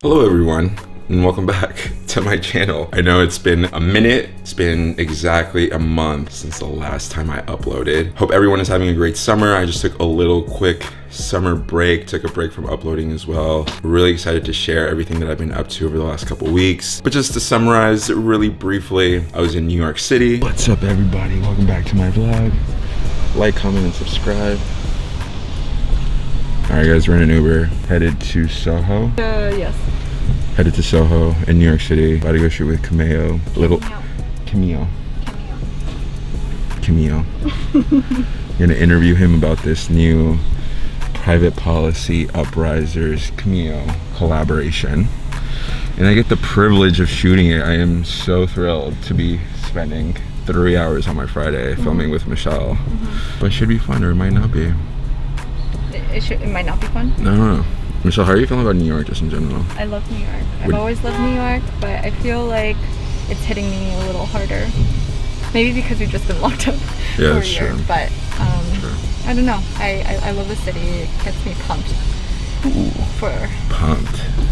Hello everyone, and welcome back to my channel. I know it's been a minute. It's been exactly a month since the last time I uploaded. Hope everyone is having a great summer. I just took a little quick summer break, took a break from uploading as well. Really excited to share everything that I've been up to over the last couple weeks. But just to summarize really briefly, I was in New York City. What's up everybody? Welcome back to my vlog. Like, comment, and subscribe. All right guys, we're in an Uber, headed to Soho. Yes. Headed to Soho in New York City. About to go shoot with Cameo. Cameo. Gonna interview him about this new private policy uprisers Cameo collaboration. And I get the privilege of shooting it. I am so thrilled to be spending 3 hours on my Friday filming with Michelle. But it should be fun, or it might not be. It might not be fun. I don't know. Michelle, how are you feeling about New York just in general? I love New York. I've always loved New York, but I feel like it's hitting me a little harder. Maybe because we've just been locked up for a year. True. But I don't know. I love the city. It gets me pumped for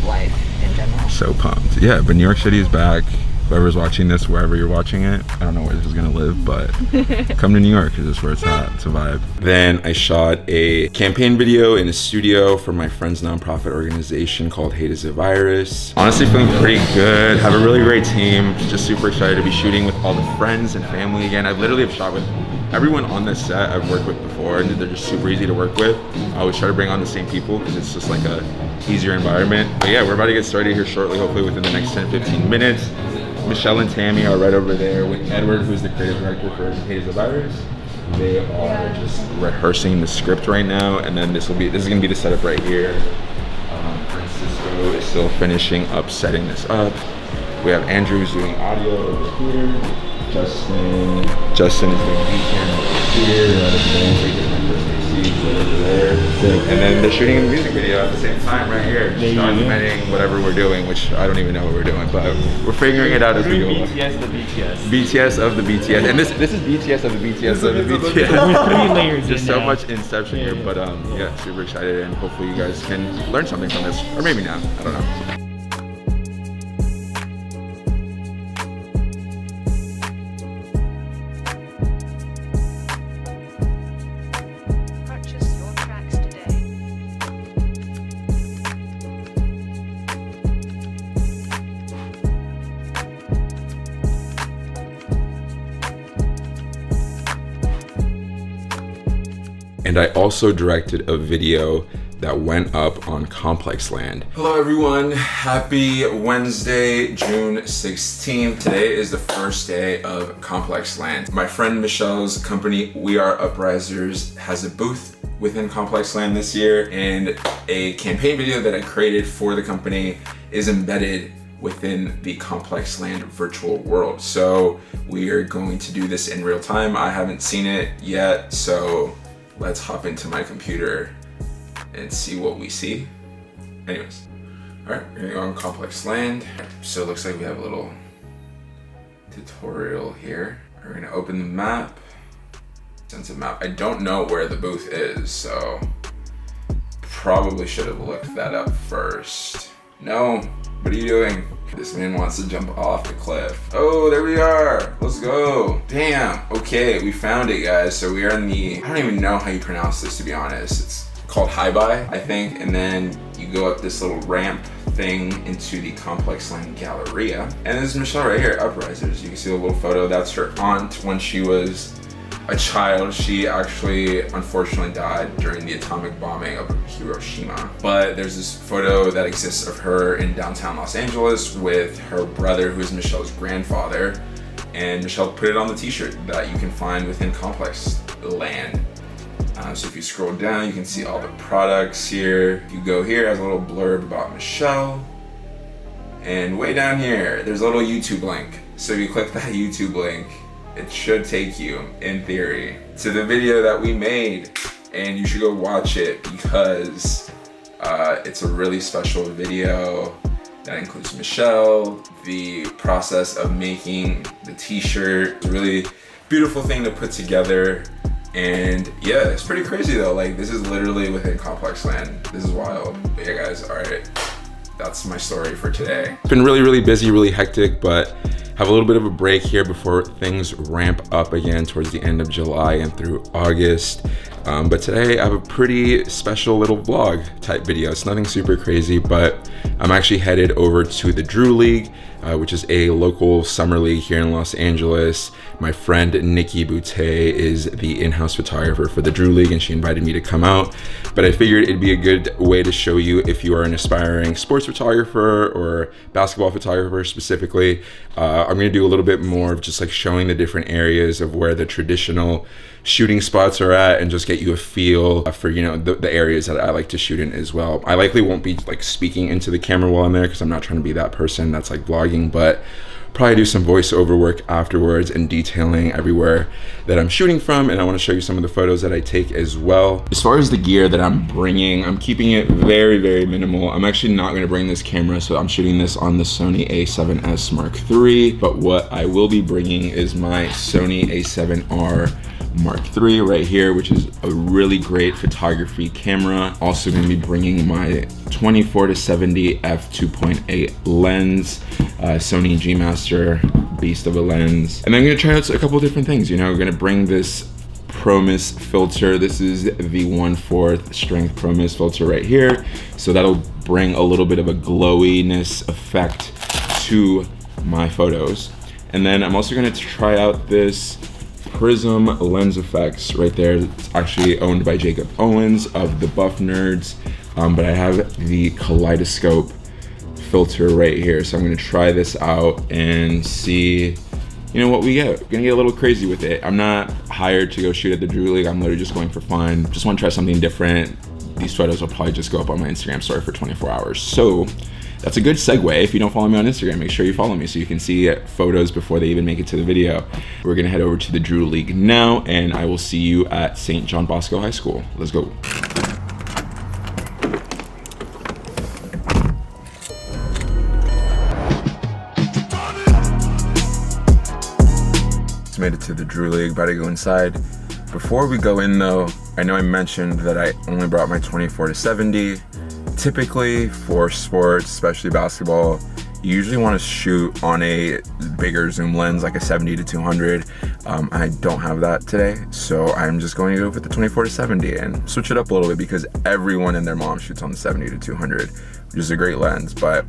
life in general. So pumped. Yeah, but New York City is back. Whoever's watching this, wherever you're watching it, I don't know where this is gonna live, but come to New York because it's where it's at. It's a vibe. Then I shot a campaign video in a studio for my friend's nonprofit organization called Hate is a Virus. Honestly, feeling pretty good. Have a really great team. Just super excited to be shooting with all the friends and family again. I literally have shot with everyone on this set I've worked with before, and they're just super easy to work with. I always try to bring on the same people because it's just like a easier environment. But yeah, we're about to get started here shortly, hopefully within the next 10-15 minutes. Michelle and Tammy are right over there with Edward, who's the creative director for Hate is a Virus. They are just rehearsing the script right now, and then this is gonna be the setup right here. Francisco is still finishing up setting this up. We have Andrew who's doing audio over here. Justin is doing weekend over here. And then they're shooting a music video at the same time right here, documenting whatever we're doing, which I don't even know what we're doing, but we're figuring it out as we go. BTS of the BTS. BTS of the BTS, and this is BTS of the BTS of the BTS. There's 3 layers. There's so much inception here, but yeah, super excited, and hopefully you guys can learn something from this, or maybe not. I don't know. And I also directed a video that went up on Complexland. Hello everyone, happy Wednesday, June 16th. Today is the first day of Complexland. My friend Michelle's company, We Are Uprisers, has a booth within Complexland this year, and a campaign video that I created for the company is embedded within the Complexland virtual world. So we are going to do this in real time. I haven't seen it yet, so let's hop into my computer and see what we see. Anyways, all right, we're gonna go on Complexland. So it looks like we have a little tutorial here. We're gonna open the map. Sense of map. I don't know where the booth is, so probably should have looked that up first. No, what are you doing? This man wants to jump off the cliff. Oh, there we are. Let's go. Damn. Okay, we found it, guys. So we are in the, I don't even know how you pronounce this, to be honest. It's called Hi-Bi, I think. And then you go up this little ramp thing into the Complexland Galleria. And this is Michelle right here, Uprisers. You can see a little photo. That's her aunt when she was a child. She actually unfortunately died during the atomic bombing of Hiroshima. But there's this photo that exists of her in downtown Los Angeles with her brother, who is Michelle's grandfather. And Michelle put it on the t-shirt that you can find within Complexland. So if you scroll down, you can see all the products here. If you go here, it has a little blurb about Michelle. And way down here, there's a little YouTube link. So if you click that YouTube link, it should take you, in theory, to the video that we made, and you should go watch it because it's a really special video that includes Michelle, the process of making the t-shirt. It's a really beautiful thing to put together, and yeah, it's pretty crazy though. Like, this is literally within Complexland. This is wild. But yeah guys, all right, that's my story for today. It's been really, really busy, really hectic, but have a little bit of a break here before things ramp up again towards the end of July and through August. But today I have a pretty special little vlog type video. It's nothing super crazy, but I'm actually headed over to the Drew League, which is a local summer league here in Los Angeles. My friend Nikki Boutte is the in-house photographer for the Drew League, and she invited me to come out. But I figured it'd be a good way to show you if you are an aspiring sports photographer or basketball photographer specifically. I'm gonna do a little bit more of just like showing the different areas of where the traditional shooting spots are at, and just get you a feel for, you know, the areas that I like to shoot in as well. I likely won't be like speaking into the camera while I'm there, because I'm not trying to be that person that's like vlogging, but probably do some voiceover work afterwards and detailing everywhere that I'm shooting from. And I want to show you some of the photos that I take as well. As far as the gear that I'm bringing, I'm keeping it very, very minimal. I'm actually not going to bring this camera, so I'm shooting this on the Sony a7S Mark III, but what I will be bringing is my Sony a7R Mark III right here, which is a really great photography camera. Also going to be bringing my 24-70 f2.8 lens, Sony G Master beast of a lens. And then I'm going to try out a couple different things. You know, we're going to bring this ProMIS filter. This is the 1/4 strength ProMIS filter right here. So that'll bring a little bit of a glowiness effect to my photos. And then I'm also going to try out this Prism lens effects right there. It's actually owned by Jacob Owens of the Buff Nerds, but I have the kaleidoscope filter right here, so I'm going to try this out and see, you know, what we get. We're gonna get a little crazy with it. I'm not hired to go shoot at the Drew League. I'm literally just going for fun. Just want to try something different. These photos will probably just go up on my Instagram story for 24 hours. So that's a good segue. If you don't follow me on Instagram, make sure you follow me so you can see photos before they even make it to the video. We're gonna head over to the Drew League now, and I will see you at St. John Bosco High School. Let's go. Just made it to the Drew League, about to go inside. Before we go in though, I know I mentioned that I only brought my 24-70. Typically for sports, especially basketball, you usually want to shoot on a bigger zoom lens, like a 70-200. I don't have that today, so I'm just going to go with the 24-70 and switch it up a little bit, because everyone and their mom shoots on the 70-200, which is a great lens. But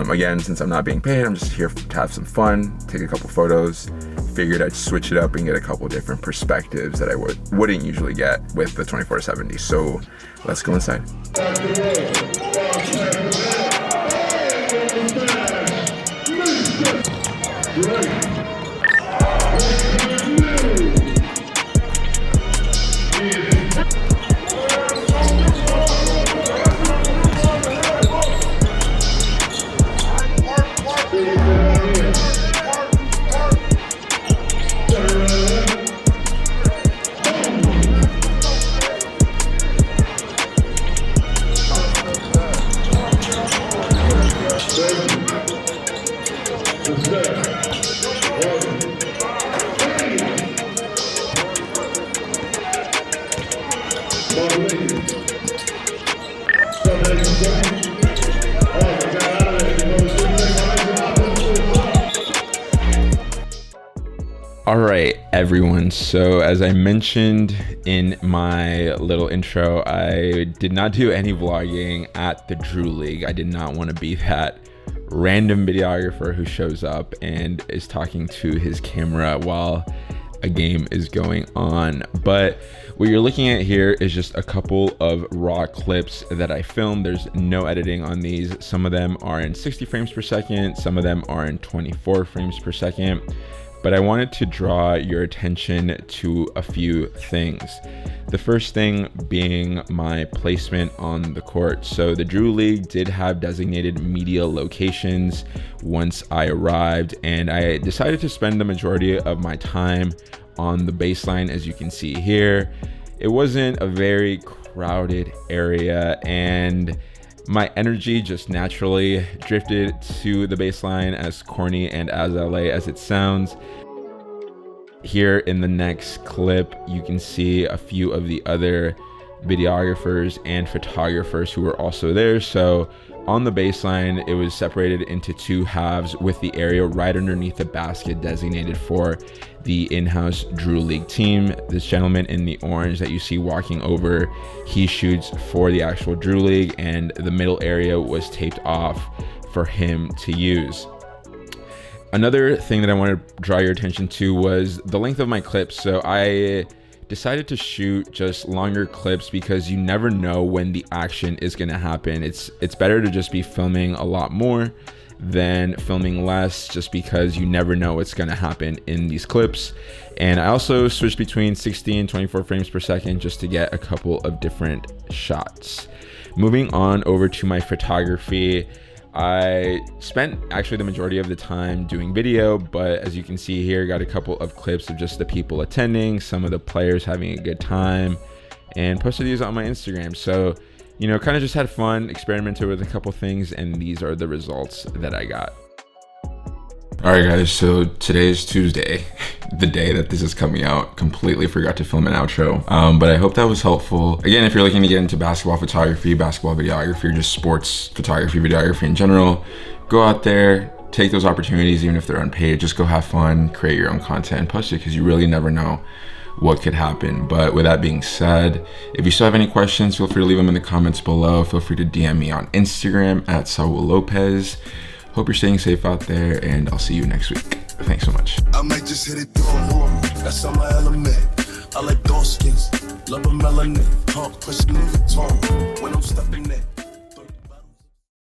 again, since I'm not being paid, I'm just here to have some fun, take a couple photos. Figured I'd switch it up and get a couple different perspectives that I wouldn't usually get with the 24-70. So let's go inside. All right, everyone. So as I mentioned in my little intro, I did not do any vlogging at the Drew League. I did not want to be that random videographer who shows up and is talking to his camera while a game is going on. But what you're looking at here is just a couple of raw clips that I filmed. There's no editing on these. Some of them are in 60 frames per second. Some of them are in 24 frames per second. But I wanted to draw your attention to a few things. The first thing being my placement on the court. So the Drew League did have designated media locations once I arrived, and I decided to spend the majority of my time on the baseline, as you can see here. It wasn't a very crowded area, and my energy just naturally drifted to the baseline, as corny and as LA as it sounds. Here in the next clip, you can see a few of the other videographers and photographers who were also there. So on the baseline, it was separated into two halves with the area right underneath the basket designated for the in-house Drew League team. This gentleman in the orange that you see walking over, he shoots for the actual Drew League, and the middle area was taped off for him to use. Another thing that I want to draw your attention to was the length of my clips. So I decided to shoot just longer clips because you never know when the action is going to happen. It's better to just be filming a lot more than filming less, just because you never know what's going to happen in these clips. And I also switched between 60 and 24 frames per second just to get a couple of different shots. Moving on over to my photography, I spent actually the majority of the time doing video, but as you can see here, got a couple of clips of just the people attending, some of the players having a good time, and posted these on my Instagram. So, you know, kind of just had fun, experimented with a couple things, and these are the results that I got. All right, guys, so today's Tuesday, the day that this is coming out. Completely forgot to film an outro, but I hope that was helpful. Again, if you're looking to get into basketball photography, basketball videography, or just sports photography, videography in general, go out there, take those opportunities, even if they're unpaid. Just go have fun, create your own content, and post it, because you really never know what could happen. But with that being said, if you still have any questions, feel free to leave them in the comments below. Feel free to DM me on Instagram at Saul Lopez. Hope you're staying safe out there, and I'll see you next week. Thanks so much. I might just hit it through. That's on my element. I like dark skins, love a melanin, talk, pushing in the tone when I'm stepping in.